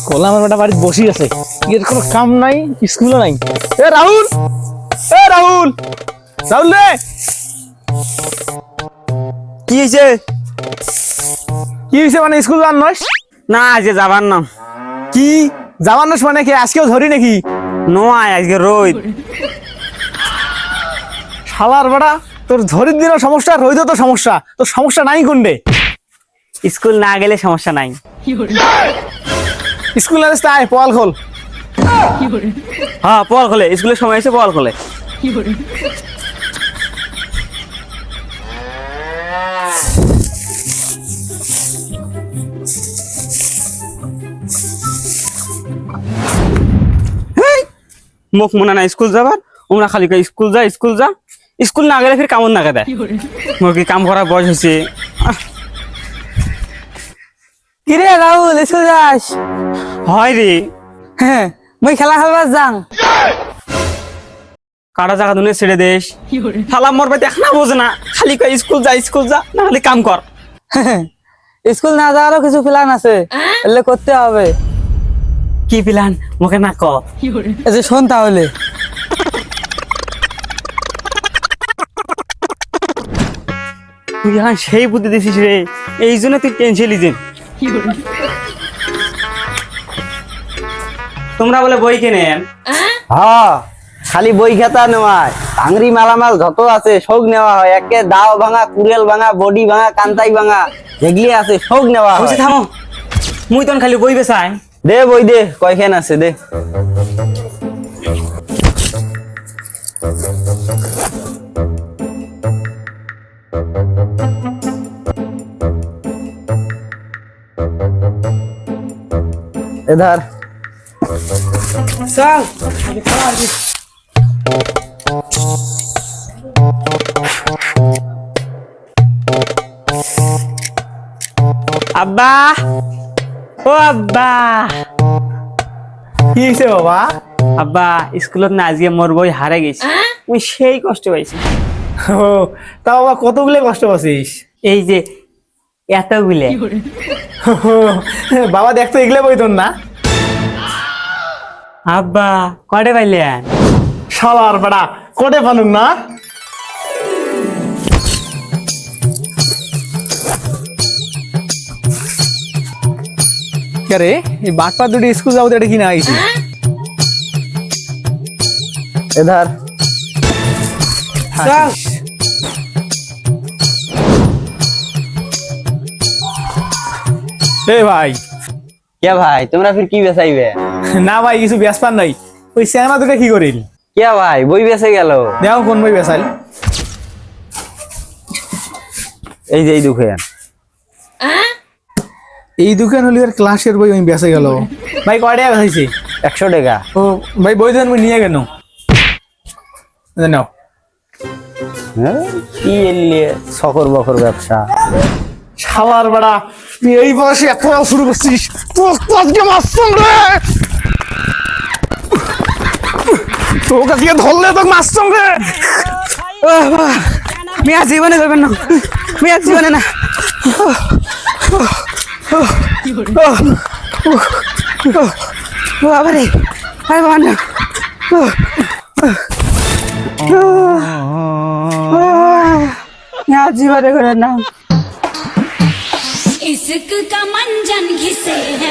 কলা আমার বেটা বাড়িতে বসি আছে, এর কোনো কাম নাই, স্কুলও নাই। এ রাহুল, এ রাহুল, রাহুল রে, কি হয়েছে? কি হয়েছে মানে স্কুল যান নস? না আজকে যাবার না। কি যাবার নস মানে কি আজকেও ধরি নাকি? নয় আজকে রোদ। শালার বেটা তোর ধরির দিনও সমস্যা, রইদও তো সমস্যা, তোর সমস্যা নাই কোনডে? স্কুল না গেলে সমস্যা নাই। স্কুল না আয় পল খোল। হ্যাঁ পল খোলে, স্কুলের সময় এসে পল খোলে। মুখ মনে না স্কুল যাবার, ওমরা খালি কয় স্কুল যা স্কুল যা। স্কুল না গেলে ফির কামড় না দেয়। মোর কি কাম করার বয়স হয়েছে? কিরে রাহুল স্কুল যাস? হয় রে, হ্যাঁ মুই খেলা খেলবার যাং। কাটা জায়গা দুনে ছেড়ে দেশ। শালা মোর বাড়িতে এখন বোঝে না, খালি কয় স্কুল যা স্কুল যা, না খালি কাম কর। স্কুল না যাওয়ারও কিছু প্ল্যান আছে, এলে করতে হবে। কি প্ল্যান মুখে না ক। এই যে শোন তাহলে। তুই এখন সেই বুদ্ধি দিছিস রে, এই জন্য তুই টেনশন লিজেন। তোমরা বলে বই কেনেন? হ্যাঁ খালি বই খাতা নেওয়ায়, ভাঙরি মালামাল যত আছে সব নেওয়া হয়। একে দাও ভাঙা, কুড়েল ভাঙা, বডি ভাঙা, কান্তাই ভাঙা যেগুলি আছে সব নেওয়া হয়। বলছি থামো, মুই তখন খালি বই বেচাই। দে বই দে, কয়খান আছে দে। এধার চল আব্বা, ও আব্বা। কি হয়েছে বাবা? আব্বা স্কুলত না আজকে মোর বই হারে গেছে, মুই সেই কষ্ট পাইছি। ও তা বাবা কতগুলো কষ্ট পাচ্ছিস? এই যে এতগুলে। বাবা দেখতো এগুলো বই তোর না? আব্বা কটে পাইলেন? শালার বেটা কোটে পানুক না? রে এই বাটপা দুটি স্কুল যাবো এটা কিনা আইছি। এধার চল। এ ভাই, কে ভাই তোমরা ফির কি বেচাইবে? না ভাই কিছু বেসপার নাই, ওই সিনেমা দুটা কি করিল? কে ভাই বই বেচে গেল? দেখো কোন বই বেসাইল। এই যে এই দুখান। এই দোকান হলি আর ক্লাসের বই আমি বেসে গেল। ভাই কয় টাকা বেসাইছি? 100 টাকা। ও ভাই বই দেন নিয়ে কেন? নাও। হ্যাঁ, কি এলিয়ে সকর বকর ব্যবসা। শালার বেড়া তুই এই বয়সে এত শুরু করছিস, তোর আজকে মারছম রে, তোর আজকে ধরলে তোকে মারছম রে। মেয়া জীবনে করবেন না, মেয়া জীবনে না। বাবা রে, আরে বাবা না। মেয়া জীবনে করবেন না। इश्क का मंजन घिसे है